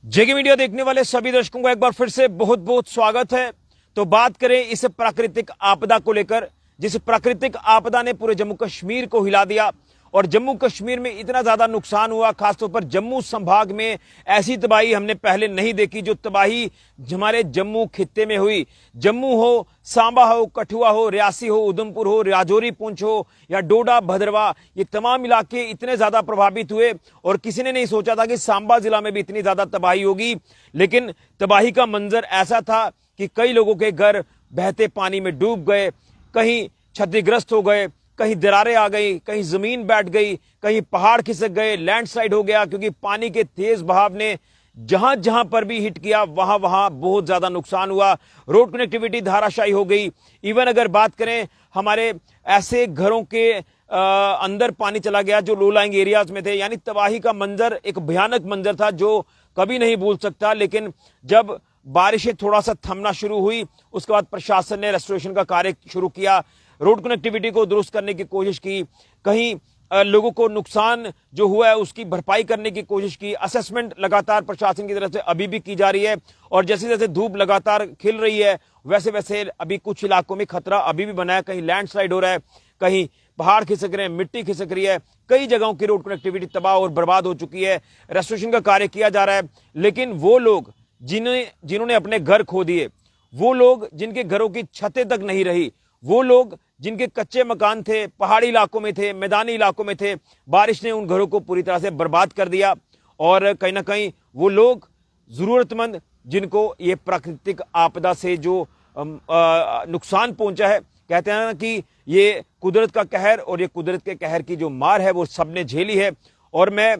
जेके media देखने वाले सभी दर्शकों को एक बार फिर से बहुत बहुत स्वागत है। तो बात करें इस प्राकृतिक आपदा को लेकर, जिस प्राकृतिक आपदा ने पूरे जम्मू कश्मीर को हिला दिया और जम्मू कश्मीर में इतना ज्यादा नुकसान हुआ। खासतौर पर जम्मू संभाग में ऐसी तबाही हमने पहले नहीं देखी जो तबाही हमारे जम्मू खित्ते में हुई। जम्मू हो, सांबा हो, कठुआ हो, रियासी हो, उधमपुर हो, राजौरी, पुंछ हो या डोडा, भद्रवाह, ये तमाम इलाके इतने ज्यादा प्रभावित हुए और किसी ने नहीं सोचा था कि सांबा जिला में भी इतनी ज्यादा तबाही होगी। लेकिन तबाही का मंजर ऐसा था कि कई लोगों के घर बहते पानी में डूब गए, कहीं क्षतिग्रस्त हो गए, कहीं दरारें आ गई, कहीं जमीन बैठ गई, कहीं पहाड़ खिसक गए, लैंडस्लाइड हो गया, क्योंकि पानी के तेज बहाव ने जहां जहां पर भी हिट किया वहां वहां बहुत ज्यादा नुकसान हुआ। रोड कनेक्टिविटी धाराशायी हो गई। इवन अगर बात करें हमारे ऐसे घरों के अंदर पानी चला गया जो लो लाइंग एरियाज में थे। यानी तबाही का मंजर एक भयानक मंजर था जो कभी नहीं भूल सकता। लेकिन जब बारिशें थोड़ा सा थमना शुरू हुई उसके बाद प्रशासन ने रेस्टोरेशन का कार्य शुरू किया, रोड कनेक्टिविटी को दुरुस्त करने की कोशिश की, कहीं लोगों को नुकसान जो हुआ है उसकी भरपाई करने की कोशिश की। असेसमेंट लगातार प्रशासन की तरफ से अभी भी की जा रही है और जैसे जैसे धूप लगातार खिल रही है वैसे वैसे अभी कुछ इलाकों में खतरा अभी भी बना है। कहीं लैंडस्लाइड हो रहा है, कहीं पहाड़ खिसक रहे हैं, मिट्टी खिसक रही है, कई जगहों की रोड कनेक्टिविटी तबाह और बर्बाद हो चुकी है। रेस्टोरेशन का कार्य किया जा रहा है। लेकिन वो लोग जिन्होंने अपने घर खो दिए, वो लोग जिनके घरों की छतें तक नहीं रही, वो लोग जिनके कच्चे मकान थे, पहाड़ी इलाकों में थे, मैदानी इलाकों में थे, बारिश ने उन घरों को पूरी तरह से बर्बाद कर दिया। और कहीं ना कहीं वो लोग जरूरतमंद जिनको ये प्राकृतिक आपदा से जो नुकसान पहुंचा है, कहते हैं ना कि ये कुदरत का कहर और ये कुदरत के कहर की जो मार है वो सबने झेली है। और मैं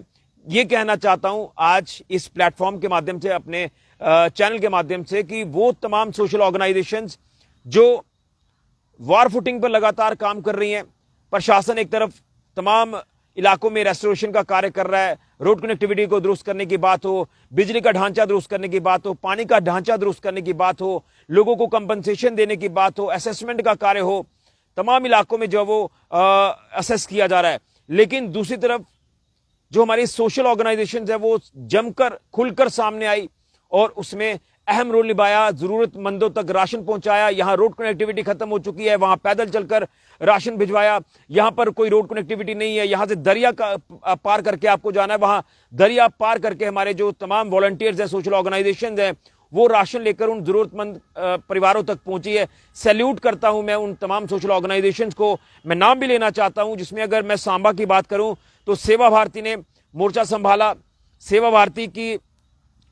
ये कहना चाहता हूं आज इस प्लेटफॉर्म के माध्यम से, अपने चैनल के माध्यम से, कि वो तमाम सोशल ऑर्गेनाइजेशंस जो वॉर फुटिंग पर लगातार काम कर रही हैं, प्रशासन एक तरफ तमाम इलाकों में रेस्टोरेशन का कार्य कर रहा है, रोड कनेक्टिविटी को दुरुस्त करने की बात हो, बिजली का ढांचा दुरुस्त करने की बात हो, पानी का ढांचा दुरुस्त करने की बात हो, लोगों को कंपनसेशन देने की बात हो, असेसमेंट का कार्य हो, तमाम इलाकों में जो वो असेस किया जा रहा है। लेकिन दूसरी तरफ जो हमारी सोशल ऑर्गेनाइजेशन है वो जमकर खुलकर सामने आई और उसमें अहम रोल निभाया, जरूरतमंदों तक राशन पहुंचाया। यहां रोड कनेक्टिविटी खत्म हो चुकी है, वहां पैदल चलकर राशन भिजवाया। यहां पर कोई रोड कनेक्टिविटी नहीं है, यहां से दरिया का पार करके आपको जाना है, वहां दरिया पार करके हमारे जो तमाम वॉलंटियर्स हैं, सोशल ऑर्गेनाइजेशन हैं, वो राशन लेकर उन जरूरतमंद परिवारों तक पहुंची है। सैल्यूट करता हूं मैं उन तमाम सोशल ऑर्गेनाइजेशंस को। मैं नाम भी लेना चाहता हूं, जिसमें अगर मैं सांबा की बात करूं तो सेवा भारती ने मोर्चा संभाला। सेवा भारती की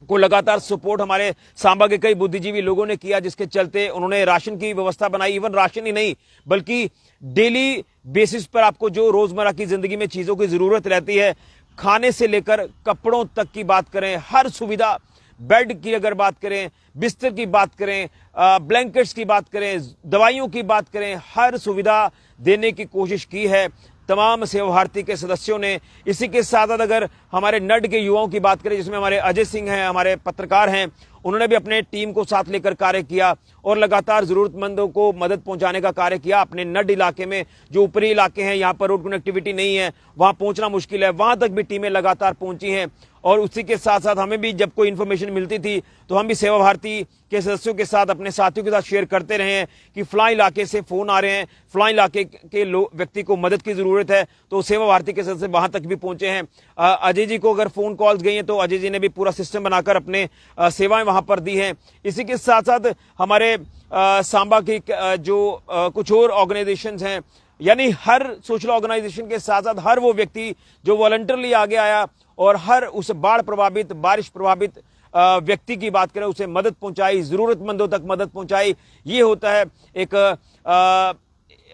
को लगातार सपोर्ट हमारे सांबा के कई बुद्धिजीवी लोगों ने किया, जिसके चलते उन्होंने राशन की व्यवस्था बनाई। इवन राशन ही नहीं बल्कि डेली बेसिस पर आपको जो रोजमर्रा की जिंदगी में चीजों की जरूरत रहती है, खाने से लेकर कपड़ों तक की बात करें, हर सुविधा, बेड की अगर बात करें, बिस्तर की बात करें, ब्लैंकेट्स की बात करें, दवाइयों की बात करें, हर सुविधा देने की कोशिश की है तमाम सेवा भारती के सदस्यों ने। इसी के साथ साथ अगर हमारे नड के युवाओं की बात करें, जिसमें हमारे अजय सिंह हैं, हमारे पत्रकार हैं, उन्होंने भी अपने टीम को साथ लेकर कार्य किया और लगातार जरूरतमंदों को मदद पहुंचाने का कार्य किया। अपने नड इलाके में जो ऊपरी इलाके हैं, यहां पर रोड कनेक्टिविटी नहीं है, वहां पहुंचना मुश्किल है, वहां तक भी टीमें लगातार पहुंची हैं। और उसी के साथ साथ हमें भी जब कोई इंफॉर्मेशन मिलती थी तो हम भी सेवा भारती के सदस्यों के साथ, अपने साथियों के साथ शेयर करते रहे हैं कि फलां इलाके से फोन आ रहे हैं, फलां इलाके के व्यक्ति को मदद की जरूरत है, तो सेवा भारती के सदस्य वहां तक भी पहुंचे हैं। अजय जी को अगर फोन कॉल्स गई हैं तो अजय जी ने भी पूरा सिस्टम बनाकर अपने सेवाएं वहां पर दी हैं। इसी के साथ साथ हमारे सांबा की जो कुछ और ऑर्गेनाइजेशंस हैं, यानी हर सोशल ऑर्गेनाइजेशन के साथ साथ हर वो व्यक्ति जो वॉलंटरली आगे आया और हर उस बाढ़ प्रभावित, बारिश प्रभावित व्यक्ति की बात करें, उसे मदद पहुंचाई, जरूरतमंदों तक मदद पहुंचाई। ये होता है एक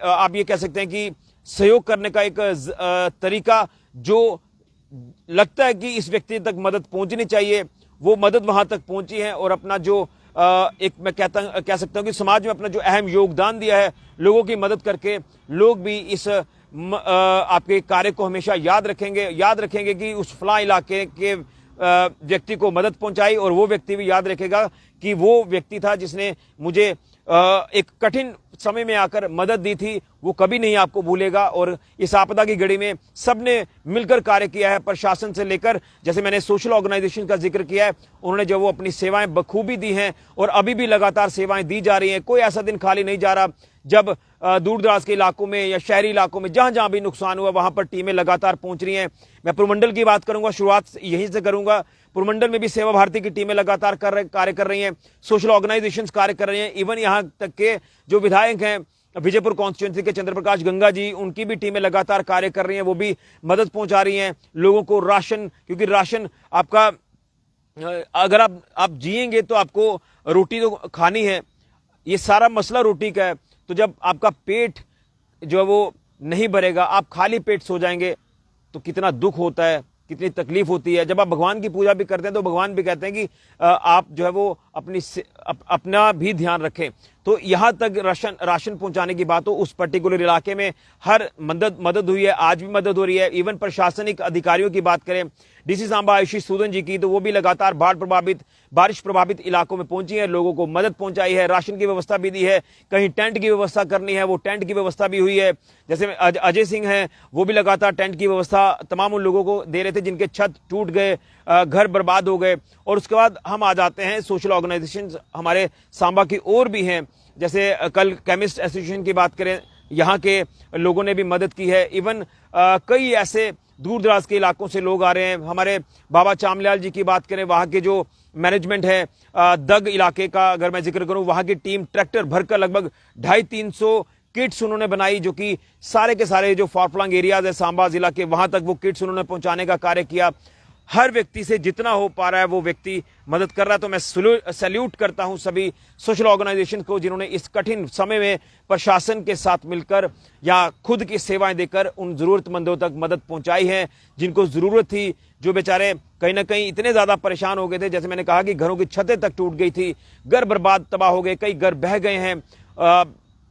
आप ये कह सकते हैं कि सहयोग करने का एक तरीका, जो लगता है कि इस व्यक्ति तक मदद पहुंचनी चाहिए, वो मदद वहां तक पहुंची है। और अपना जो एक मैं कह सकता हूं कि समाज में अपना जो अहम योगदान दिया है लोगों की मदद करके, लोग भी इस आपके कार्य को हमेशा याद रखेंगे कि उस फलां इलाके के व्यक्ति को मदद पहुंचाई, और वो व्यक्ति भी याद रखेगा कि वो व्यक्ति था जिसने मुझे एक कठिन समय में आकर मदद दी थी वो कभी नहीं आपको भूलेगा। और इस आपदा की घड़ी में सबने मिलकर कार्य किया है, प्रशासन से लेकर, जैसे मैंने सोशल ऑर्गेनाइजेशन का जिक्र किया है, उन्होंने जो वो अपनी सेवाएं बखूबी दी हैं और अभी भी लगातार सेवाएं दी जा रही हैं। कोई ऐसा दिन खाली नहीं जा रहा जब दूर दराज के इलाकों में या शहरी इलाकों में जहां जहां भी नुकसान हुआ वहां पर टीमें लगातार पहुंच रही हैं। मैं पुरमंडल की बात करूंगा, शुरुआत यहीं से करूंगा। पुरमंडल में भी सेवा भारती की टीमें लगातार कार्य कर रही हैं, सोशल ऑर्गेनाइजेशंस कार्य कर रही हैं। इवन यहां तक के जो विधायक हैं विजयपुर कॉन्स्टिट्यूंसी के चंद्रप्रकाश गंगा जी, उनकी भी टीमें लगातार कार्य कर रही हैं, वो भी मदद पहुंचा रही हैं लोगों को। राशन, क्योंकि राशन आपका, अगर आप जिएंगे तो आपको रोटी तो खानी है, ये सारा मसला रोटी का है। तो जब आपका पेट जो है वो नहीं भरेगा, आप खाली पेट सो जाएंगे तो कितना दुख होता है, कितनी तकलीफ होती है। जब आप भगवान की पूजा भी करते हैं तो भगवान भी कहते हैं कि आप जो है वो अपना भी ध्यान रखें। तो यहां तक राशन पहुंचाने की बात हो, उस पर्टिकुलर इलाके में हर मदद हुई है, आज भी मदद हो रही है। इवन प्रशासनिक अधिकारियों की बात करें, डीसी सांबा आयुषी सूदन जी की, तो वो भी लगातार बारिश प्रभावित इलाकों में पहुंची है, लोगों को मदद पहुंचाई है, राशन की व्यवस्था भी दी है। कहीं टेंट की व्यवस्था करनी है, वो टेंट की व्यवस्था भी हुई है। जैसे अजय सिंह हैं, वो भी लगातार टेंट की व्यवस्था तमाम उन लोगों को दे रहे थे जिनके छत टूट गए, घर बर्बाद हो गए। और उसके बाद हम आ जाते हैं सोशल ऑर्गेनाइजेशन हमारे सांबा की और भी हैं। जैसे कल केमिस्ट एसोसिएशन की बात करें, यहाँ के लोगों ने भी मदद की है। इवन कई ऐसे दूर दराज के इलाकों से लोग आ रहे हैं। हमारे बाबा चामलाल जी की बात करें, वहाँ के जो मैनेजमेंट है दग इलाके का अगर मैं जिक्र करूं, वहाँ की टीम ट्रैक्टर भरकर लगभग 250-300 किट्स उन्होंने बनाई, जो कि सारे के सारे जो फारफ्लंग एरियाज है सांबा जिला के, वहां तक वो किट्स उन्होंने पहुंचाने का कार्य किया। हर व्यक्ति से जितना हो पा रहा है वो व्यक्ति मदद कर रहा है। तो मैं सैल्यूट करता हूं सभी सोशल ऑर्गेनाइजेशन को जिन्होंने इस कठिन समय में प्रशासन के साथ मिलकर या खुद की सेवाएं देकर उन जरूरतमंदों तक मदद पहुंचाई है जिनको जरूरत थी, जो बेचारे कहीं ना कहीं इतने ज्यादा परेशान हो गए थे। जैसे मैंने कहा कि घरों की छतें तक टूट गई थी, घर बर्बाद तबाह हो गए, कई घर बह गए हैं,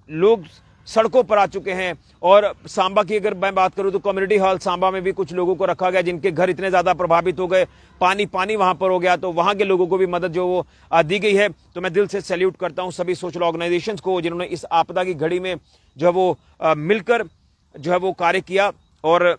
लोग सड़कों पर आ चुके हैं। और सांबा की अगर मैं बात करूं तो कम्युनिटी हॉल सांबा में भी कुछ लोगों को रखा गया जिनके घर इतने ज्यादा प्रभावित हो गए, पानी वहां पर हो गया, तो वहां के लोगों को भी मदद जो वो दी गई है। तो मैं दिल से सैल्यूट करता हूं सभी सोशल ऑर्गेनाइजेशंस को जिन्होंने इस आपदा की घड़ी में जो है वो मिलकर जो है वो कार्य किया और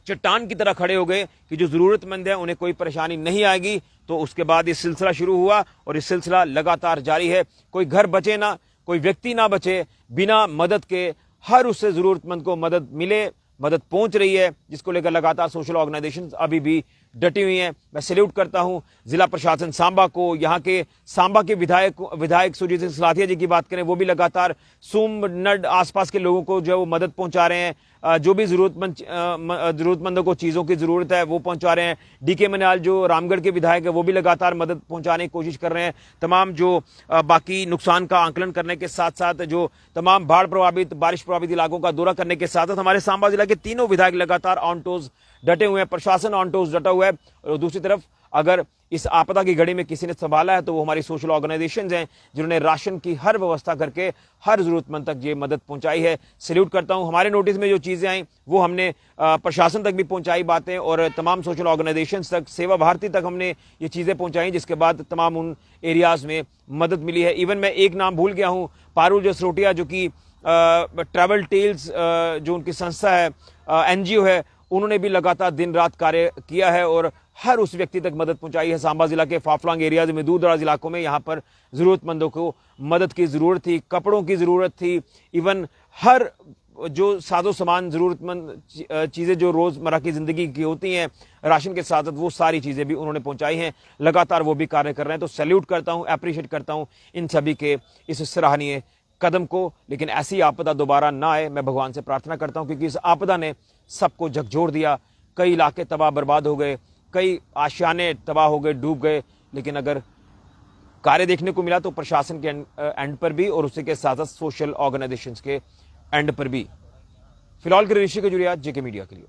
चट्टान की तरह खड़े हो गए कि जो जरूरतमंद है उन्हें कोई परेशानी नहीं आएगी। तो उसके बाद ये सिलसिला शुरू हुआ और ये सिलसिला लगातार जारी है। कोई घर बचे ना, कोई व्यक्ति ना बचे बिना मदद के, हर उससे जरूरतमंद को मदद मिले, मदद पहुंच रही है, जिसको लेकर लगातार सोशल ऑर्गेनाइजेशन अभी भी डटी हुई हैं। मैं सैल्यूट करता हूं जिला प्रशासन सांबा को। यहाँ के सांबा के विधायक सुरजीत सिंह सलाथिया जी की बात करें, वो भी लगातार सूमनड आसपास के लोगों को जो है वो मदद पहुंचा रहे हैं। जो भी जरूरतमंदों को चीजों की जरूरत है वो पहुंचा रहे हैं। डीके मनियाल जो रामगढ़ के विधायक है वो भी लगातार मदद पहुंचाने की कोशिश कर रहे हैं। तमाम जो बाकी नुकसान का आंकलन करने के साथ साथ जो तमाम बाढ़ प्रभावित, बारिश प्रभावित इलाकों का दौरा करने के साथ साथ हमारे सांबा जिला के तीनों विधायक लगातार ऑन टोज डटे हुए हैं, प्रशासन ऑन टोज डटा हुआ है। और दूसरी तरफ अगर इस आपदा की घड़ी में किसी ने संभाला है तो वो हमारी सोशल ऑर्गेनाइजेशंस हैं जिन्होंने राशन की हर व्यवस्था करके हर जरूरतमंद तक ये मदद पहुंचाई है। सैल्यूट करता हूं। हमारे नोटिस में जो चीजें आई वो हमने प्रशासन तक भी पहुंचाई बातें और तमाम सोशल ऑर्गेनाइजेशंस तक, सेवा भारती तक हमने ये चीजें पहुंचाई, जिसके बाद तमाम उन एरियाज में मदद मिली है। इवन मैं एक नाम भूल गया हूं, पारुल जसरोटिया, जो कि ट्रैवल टेल्स जो उनकी संस्था है, एनजीओ है, उन्होंने भी लगातार दिन रात कार्य किया है और हर उस व्यक्ति तक मदद पहुंचाई है। सांबा जिला के फाफलांग एरियाज में, दूर दराज इलाकों में, यहाँ पर जरूरतमंदों को मदद की जरूरत थी, कपड़ों की जरूरत थी। इवन हर जो साजो सामान, जरूरतमंद चीजें जो रोजमर्रा की जिंदगी की होती हैं राशन के साथ, वो सारी चीजें भी उन्होंने पहुंचाई हैं। लगातार वो भी कार्य कर रहे हैं। तो सैल्यूट करता हूं, अप्रिशिएट करता हूं इन सभी के इस सराहनीय कदम को। लेकिन ऐसी आपदा दोबारा ना आए, मैं भगवान से प्रार्थना करता हूं, क्योंकि इस आपदा ने सबको झकझोर दिया। कई इलाके तबाह बर्बाद हो गए, कई आशियाने तबाह हो गए, डूब गए। लेकिन अगर कार्य देखने को मिला तो प्रशासन के एंड पर भी और उसी के साथ साथ सोशल ऑर्गेनाइजेशंस के एंड पर भी। फिलहाल के ऋषि के जुड़िया जेके मीडिया के लिए।